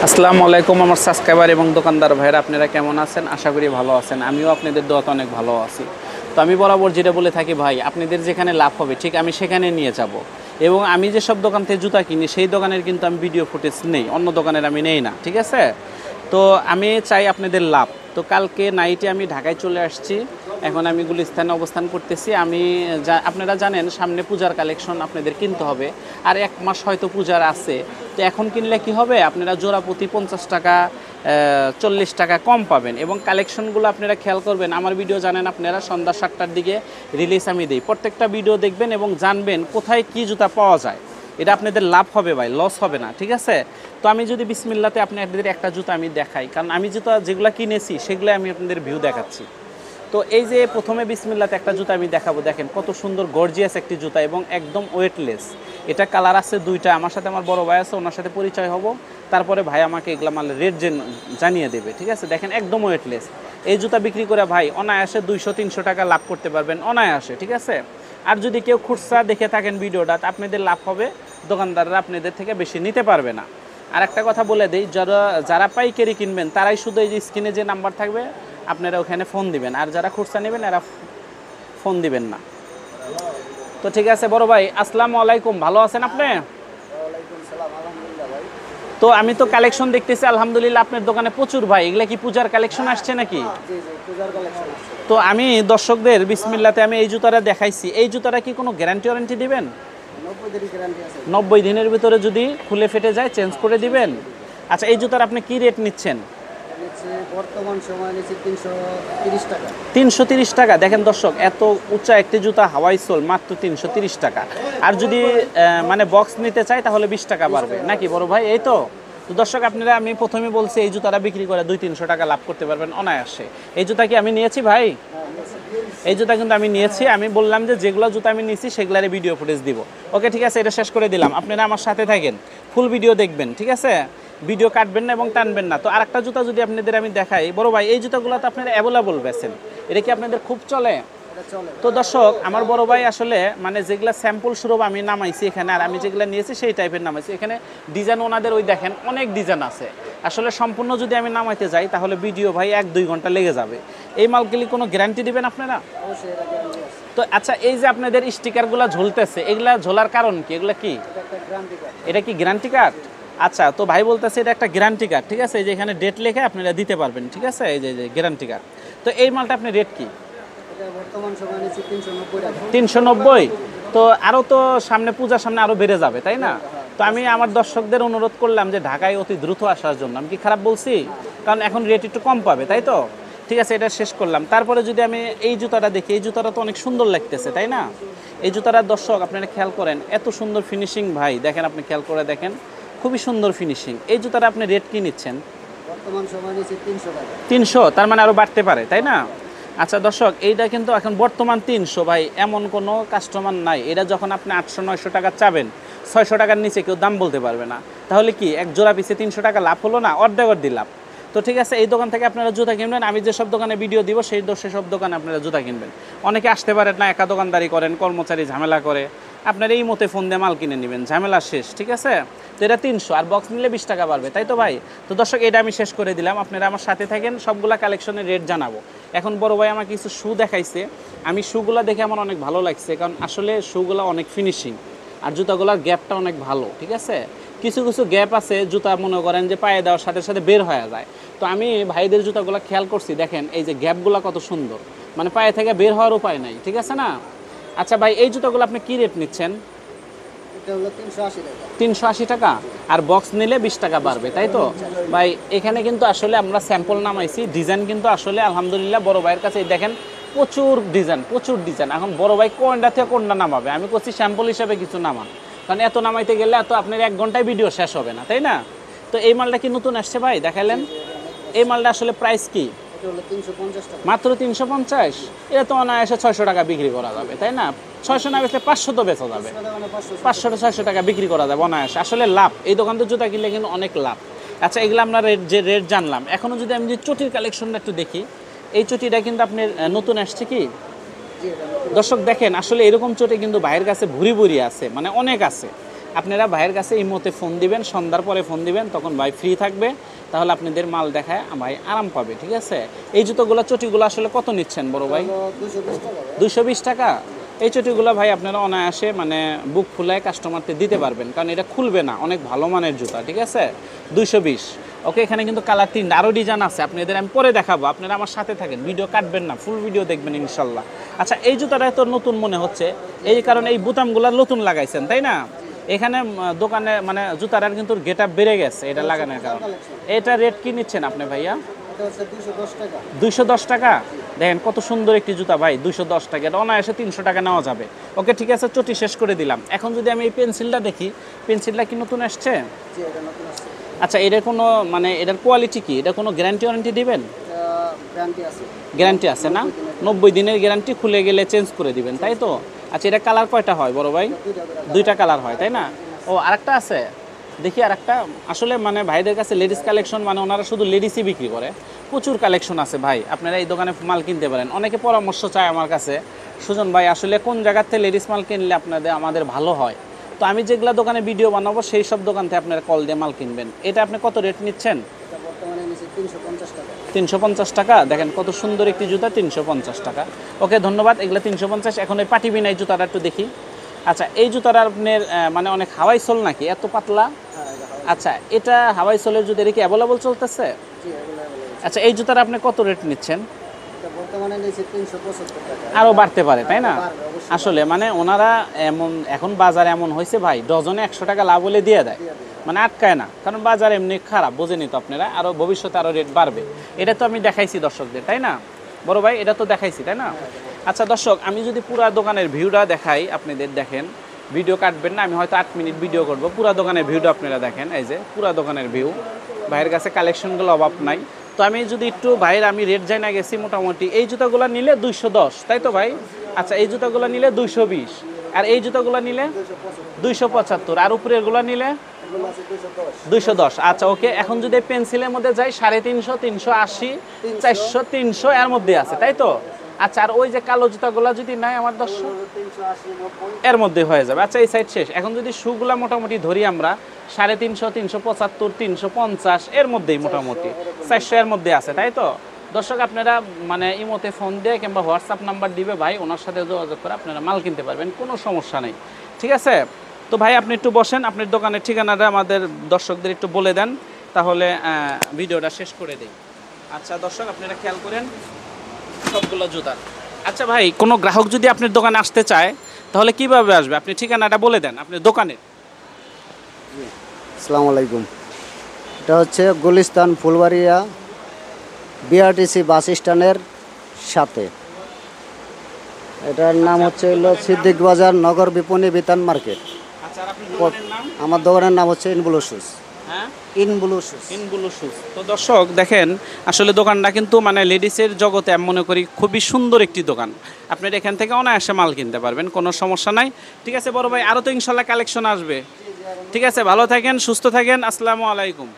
আসসালামু আলাইকুম আমার সাবস্ক্রাইবার এবং দোকানদার ভাইরা, আপনারা কেমন আছেন? আশা করি ভালো আছেন। আমিও আপনাদের দোয়াতে অনেক ভালো আছি। তো আমি বরাবর যেটা বলে থাকি ভাই, আপনাদের যেখানে লাভ হবে ঠিক আমি সেখানে নিয়ে যাব। এবং আমি যেসব দোকান থেকে জুতা কিনি সেই দোকানের কিন্তু আমি ভিডিও ফুটেজ নেই, অন্য দোকানের আমি নেই না, ঠিক আছে? তো আমি চাই আপনাদের লাভ। তো কালকে নাইটে আমি ঢাকায় চলে আসছি, এখন আমি গুলিস্তানে অবস্থান করতেছি। আপনারা জানেন সামনে পূজার কালেকশন আপনাদের কিনতে হবে, আর এক মাস হয়তো পূজার আছে। তো এখন কিনলে কি হবে, আপনারা জোড়া প্রতি 50 টাকা 40 টাকা কম পাবেন। এবং কালেকশনগুলো আপনারা খেয়াল করবেন, আমার ভিডিও জানেন আপনারা সন্ধ্যা 7টার দিকে রিলিজ আমি দিই। প্রত্যেকটা ভিডিও দেখবেন এবং জানবেন কোথায় কি জুতা পাওয়া যায়। এটা আপনাদের লাভ হবে ভাই, লস হবে না, ঠিক আছে? তো আমি যদি বিসমিল্লাতে আপনাদের একটা জুতা আমি দেখাই, কারণ আমি জুতা যেগুলো কিনেছি সেগুলো আমি আপনাদের ভিউ দেখাচ্ছি। তো এই যে প্রথমে বিসমিল্লাতে একটা জুতা আমি দেখাবো, দেখেন কত সুন্দর গর্জিয়াস একটি জুতা এবং একদম ওয়েটলেস। এটা কালার আছে দুইটা, আমার সাথে আমার বড় ভাই আছে, ওনার সাথে পরিচয় হব, তারপরে ভাই আমাকে এগুলা মাল রেট জানিয়ে দেবে, ঠিক আছে? দেখেন একদম ওয়েটলেস। এই জুতা বিক্রি করে ভাই অনায়াসে 200-300 টাকা লাভ করতে পারবেন অনায়াসে, ঠিক আছে? আর যদি কেউ খুচরা দেখে থাকেন ভিডিওটা, আপনাদের লাভ হবে, দোকানদাররা আপনাদের থেকে বেশি নিতে পারবে না। আর একটা কথা বলে দিই, যারা পাইকারি কিনবেন তারাই শুধু এই যে স্ক্রিনে যে নাম্বার থাকবে আপনারা ওখানে ফোন দিবেন, আর যারা খুচরা নেবেন এরা ফোন দিবেন না। তো ঠিক আছে বড় ভাই, আসসালামু আলাইকুম, ভালো আছেন আপনি? তো আমি তো কালেকশন দেখতেছি আলহামদুলিল্লাহ আপনার দোকানে প্রচুর ভাই, এগুলা কি পূজার কালেকশন আসছে নাকি? তো আমি দর্শকদের বিসমিল্লাতে আমি এই জুতাটা দেখাইছি, এই জুতাটা কি কোনো গ্যারান্টি ওয়ারেন্টি দিবেন? 90 দিনের ভিতরে যদি খুলে ফেটে যায় চেঞ্জ করে দিবেন? আচ্ছা, এই জুতার আপনি কি রেট নিচ্ছেন? বর্তমান সময় নিচ্ছে 330 টাকা। 330 টাকা। দেখেন দর্শক, এত উঁচা একটি জুতা হাওয়াই সোল মাত্র 330 টাকা। আর যদি মানে বক্স নিতে চাই তাহলে 20 টাকা বাড়বে নাকি বড় ভাই? এই তো। তো দর্শক আপনারা, আমি প্রথমে বলছি এই জুতাটা বিক্রি করে 200-300 টাকা লাভ করতে পারবেন অনায়াসে। এই জুতা কি আমি নিয়েছি ভাই? এই জুতা কিন্তু আমি নিয়েছি। আমি বললাম যে যেগুলো জুতা আমি নিয়েছি সেগুলোর ভিডিও ফুটেজ দিব। ওকে ঠিক আছে, এটা শেষ করে দিলাম। আপনারা আমার সাথে থাকেন, ফুল ভিডিও দেখবেন, ঠিক আছে? ভিডিও কাটবেন না এবং টানবেন না। তো আরেকটা জুতা যদি আপনাদের আমি দেখাই বড় ভাই, এই জুতাগুলো তো আপনারা অ্যাভেলেবল বেছেন, এটা কি আপনাদের খুব চলে? তো দর্শক, আমার বড় ভাই আসলে মানে যেগুলো স্যাম্পল স্বরূপ আমি নামাইছি এখানে, আর আমি যেগুলো নিয়েছি সেই টাইপের নামাইছি। এখানে ডিজাইন ওনাদের ওই দেখেন অনেক ডিজাইন আছে। আসলে সম্পূর্ণ যদি আমি নামাইতে যাই তাহলে ভিডিও ভাই 1-2 ঘন্টা লেগে যাবে। এই মালগুলি কোনো গ্যারান্টি দিবেন আপনারা? তো আচ্ছা, এই যে আপনাদের স্টিকারগুলো ঝুলতেছে, এগুলা ঝোলার কারণ কি? এগুলা কি? এটা কি গ্যারান্টি কার্ড? আচ্ছা, তো ভাই বলতেছে এটা একটা গ্যারান্টি কার্ড, ঠিক আছে? এই যে এখানে ডেট লিখে আপনারা দিতে পারবেন, ঠিক আছে? এই যে গ্যারান্টি কার্ড। তো এই মালটা আপনি রেট কি? বর্তমান সময় নিচ্ছে 390 টাকা। 390। তো আরও তো সামনে পূজার সামনে আরও বেড়ে যাবে, তাই না? তো আমি আমার দর্শকদের অনুরোধ করলাম যে ঢাকায় অতি দ্রুত আসার জন্য। আমি কি খারাপ বলছি? কারণ এখন রেট একটু কম পাবে, তাই তো? ঠিক আছে, এটা শেষ করলাম। তারপরে যদি আমি এই জুতাটা দেখি, এই জুতাটা তো অনেক সুন্দর লাগতেছে, তাই না? এই জুতাটার দর্শক আপনারা খেয়াল করেন, এত সুন্দর ফিনিশিং ভাই, দেখেন আপনি খেয়াল করে দেখেন, খুবই সুন্দর ফিনিশিং। এই জুতাটা আপনি রেট কি নিচ্ছেন? বর্তমান সময় নিচ্ছে 300 টাকা। 300, তার মানে আরও বাড়তে পারে, তাই না? আচ্ছা দর্শক, এইটা কিন্তু এখন বর্তমান 300 ভাই, এমন কোনো কাস্টমার নাই। এটা যখন আপনি 800-900 টাকা চাবেন, 600 টাকার নিচে কেউ দাম বলতে পারবে না। তাহলে কি এক জোড়া পিছে 300 টাকা লাভ হলো না? অর্ধেক লাভ। তো ঠিক আছে, এই দোকান থেকে আপনারা জুতা কিনবেন। আমি যেসব দোকানে ভিডিও দিব সেসব দোকানে আপনারা জুতা কিনবেন। অনেকে আসতে পারেন না, একা দোকানদারি করেন, কর্মচারী ঝামেলা করে, আপনারা এই মতে ফোন দিয়ে মাল কিনে নেবেন, ঝামেলা শেষ, ঠিক আছে? তো এটা 300, আর বক্স নিলে 20 টাকা বাড়বে, তাই তো ভাই? তো দর্শক, এটা আমি শেষ করে দিলাম। আপনারা আমার সাথে থাকেন, সবগুলা কালেকশনের রেট জানাবো। এখন বড় ভাই আমাকে কিছু শু দেখাইছে, আমি শুগুলা দেখে আমার অনেক ভালো লাগছে, কারণ আসলে শুগুলা অনেক ফিনিশিং, আর জুতাগুলার গ্যাপটা অনেক ভালো, ঠিক আছে? কিছু কিছু গ্যাপ আছে, জুতা মনে করেন যে পায়ে দেওয়ার সাথে সাথে বের হয়ে যায়। তো আমি ভাইদের জুতাগুলো খেয়াল করছি, দেখেন এই যে গ্যাপগুলো কত সুন্দর, মানে পায়ে থেকে বের হওয়ার উপায় নাই, ঠিক আছে না? আচ্ছা ভাই, এই জুতাগুলো আপনি কি রেট নিচ্ছেন? এটা হলো 380 টাকা। 380 টাকা, আর বক্স নিলে 20 টাকা বাড়বে, তাই তো ভাই? এখানে কিন্তু আসলে আমরা স্যাম্পল নামাইছি, ডিজাইন কিন্তু আসলে আলহামদুলিল্লাহ বড় ভাইয়ের কাছে দেখেন প্রচুর ডিজাইন। এখন বড় ভাই কোনটা থেকে কোনটা নামাবে, আমি করছি স্যাম্পল হিসাবে কিছু নামান, কারণ এত নামাইতে গেলে এত আপনার 1 ঘন্টায় ভিডিও শেষ হবে না, তাই না? তো এই মালটা কি নতুন আসছে ভাই, দেখালেন? এই মালটা আসলে প্রাইস কি? এটা হলো 350 টাকা। মাত্র 350? এটা তো অনায়াসে 600 টাকা বিক্রি করা যাবে, তাই না? 600 না বেচলে 500 তো বেচা যাবে, 500-600 টাকা বিক্রি করা যাবে অনায়াসে। আসলে লাভ, এই দোকান তো জুতা কিনলে কিন্তু অনেক লাভ। আচ্ছা, এগুলো আমরা রেট জানলাম। এখনও যদি আমি যে চটির কালেকশনটা একটু দেখি, এই চটিটা কিন্তু আপনার নতুন আসছে কি? দর্শক দেখেন, আসলে এরকম চটি কিন্তু ভাইয়ের কাছে ভুরি আছে, মানে অনেক আছে। আপনারা ভাইয়ের কাছে এই মতে ফোন দিবেন, সন্ধ্যার পরে ফোন দিবেন, তখন ভাই ফ্রি থাকবে, তাহলে আপনাদের মাল দেখায় ভাই আরাম পাবে, ঠিক আছে। এই জুতোগুলো চটিগুলো আসলে কত নিচ্ছেন বড় ভাই? 220 টাকা ভাই। 220 টাকা। এই চটিগুলো ভাই আপনারা অনায়াসে মানে বুক ফুলায় কাস্টমারকে দিতে পারবেন, কারণ এটা খুলবে না, অনেক ভালো মানের জুতা, ঠিক আছে। 220। ওকে, এখানে কিন্তু কালার 3 আরও ডিজাইন আছে, আপনাদের আমি পরে দেখাবো, আপনারা আমার সাথে থাকেন, ভিডিও কাটবেন না, ফুল ভিডিও দেখবেন ইনশাল্লাহ। আচ্ছা, এই জুতাটা তো নতুন মনে হচ্ছে, এই কারণে এই বুতামগুলো নতুন লাগাইছেন তাই না? এখানে দোকানে মানে জুতাটার কিন্তু গেট আপ বেড়ে গেছে এটা লাগানোর কারণে। এটা রেট কি নিচ্ছেন আপনি ভাইয়া? এটা হচ্ছে 210 টাকা। 210 টাকা। দেখেন কত সুন্দর একটি জুতা ভাই, 210 টাকা। এটা অনায়াসে 300 টাকা নেওয়া যাবে। ওকে ঠিক আছে, চটি শেষ করে দিলাম। এখন যদি আমি এই পেন্সিলটা দেখি, পেন্সিলটা কি নতুন আসছে? জি, এটা নতুন আসছে। আচ্ছা, এটার কোনো মানে এটার কোয়ালিটি কি? এটা কোনো গ্যারান্টি ওয়ারেন্টি দিবেন? এটা গ্যারান্টি আছে। গ্যারান্টি আছে না? 90 দিনের গ্যারান্টি, খুলে গেলে চেঞ্জ করে দিবেন তাই তো? আচ্ছা, এটা কালার কয়টা হয় বড় ভাই? দুইটা কালার হয় তাই না? ও, আরেকটা আছে, দেখি আরেকটা। আসলে মানে ভাইদের কাছে লেডিস কালেকশন মানে ওনারা শুধু লেডিসই বিক্রি করে, প্রচুর কালেকশন আছে ভাই, আপনারা এই দোকানে মাল কিনতে পারেন। অনেকে পরামর্শ চায় আমার কাছে, সুজন ভাই আসলে কোন জায়গার থেকে লেডিস মাল কিনলে আমাদের ভালো হয়। তো আমি যেগুলো দোকানে ভিডিও বানাবো সেই সব দোকান থেকে আপনারা কল দিয়ে মাল কিনবেন। এটা আপনি কত রেট নিচ্ছেন? এটা বর্তমানে নিচে 350 টাকা। 350 টাকা। দেখেন কত সুন্দর একটি জুতা, 350 টাকা। ওকে, ধন্যবাদ। এগুলো 350। এখন এই পাটি বিনাই জুতাটা একটু দেখি। আচ্ছা, এই জুতাটা আপনার মানে অনেক হাওয়াই সোল নাকি এত পাতলা? হ্যাঁ, এটা হাওয়াই। আচ্ছা, এটা হাওয়াই সোলের জুতা, এটা কি অ্যাভেলেবল চলতেছে? জি, এগুলো available। আচ্ছা, এই জুতাটা আপনি কত রেট নিচ্ছেন? এটা বর্তমানে নিচে 375 টাকা। আরও বাড়তে পারে তাই না? বাড়বে, অবশ্যই আসলে মানে ওনারা এমন, এখন বাজার এমন হয়েছে ভাই, ডজনে 100 টাকা লাভ হলে দিয়ে দেয়, দিয়ে দেবে। মানে আটকায় না, কারণ বাজার এমনি খারাপ, বোঝেনি তো আপনারা। আরও ভবিষ্যতে আরও রেট বাড়বে। এটা তো আমি দেখাইছি দর্শকদের তাই না বড় ভাই? এটা তো দেখাইছি তাই না? আচ্ছা দর্শক, আমি যদি পুরা দোকানের ভিউটা দেখাই, আপনাদের দেখেন, ভিডিও কাটবেন না, আমি হয়তো 8 মিনিট ভিডিও করব, পুরা দোকানের ভিউটা আপনারা দেখেন। এই যে পুরা দোকানের ভিউ, ভাইয়ের কাছে কালেকশনগুলো অভাব নাই। তো আমি যদি একটু ভাইয়ের আমি রেট যাই না গেছি, মোটামুটি এই জুতাগুলো নিলে 210 তাই তো ভাই? আচ্ছা, এই জুতাগুলো নিলে 220, আর এই জুতাগুলো নিলে 275, আর উপরেরগুলো নিলে এগুলো আছে 210। 210। আচ্ছা ওকে, এখন যদি পেন্সিলের মধ্যে যাই 350, 380, 400, 300 এর মধ্যে আছে তাই তো? আচ্ছা, আর ওই যে কালো জুতাগুলো যদি নাই আমার দর্শক, 380, 90। এর মধ্যে হয়ে যাবে। আচ্ছা, এই সাইড শেষ। এখন যদি শুগুলা মোটামুটি ধরি আমরা 350, 375, 350 এর মধ্যেই, মোটামুটি 400 এর মধ্যে আছে তাই তো? দর্শক, আপনারা মানে ইমোতে ফোন দিয়ে কিংবা হোয়াটসঅ্যাপ নাম্বার দিবে ভাই, ওনার সাথে যোগাযোগ করে আপনারা মাল কিনতে পারবেন, কোনো সমস্যা নেই, ঠিক আছে। তো ভাই আপনি একটু বসেন, আপনার দোকানের ঠিকানাটা আমাদের দর্শকদের একটু বলে দেন, তাহলে ভিডিওটা শেষ করে দেই। আচ্ছা দর্শক, আপনারা খেয়াল করেন সবগুলো জুতা। আচ্ছা ভাই, কোনো গ্রাহক যদি আপনার দোকানে আসতে চায় তাহলে কিভাবে আসবে? আপনি ঠিকানাটা বলে দেন আপনার দোকানের। আসসালামু আলাইকুম। এটা হচ্ছে গুলিস্তান ফুলবাড়িয়া বিআরটিসি বাস স্ট্যান্ডের সাথে। এটার নাম হচ্ছে হলো সিদ্দিক বাজার নগর বিপণী বিতান মার্কেট। আচ্ছা, আর আপনার দোকানের নাম? আমার দোকানের নাম হচ্ছে ইনব্লু শুজ। হ্যাঁ, ইনব্লু শুজ। ইনব্লু শুজ। তো দর্শক দেখেন, আসলে দোকানটা কিন্তু মানে লেডিসের জগতে আমি মনে করি খুবই সুন্দর একটি দোকান। আপনারা এখান থেকে অনায়াসে মাল কিনতে পারবেন, কোনো সমস্যা নাই, ঠিক আছে বড় ভাই? আরও তো ইনশাল্লাহ কালেকশন আসবে, ঠিক আছে? ভালো থাকেন, সুস্থ থাকেন, আসসালামু আলাইকুম।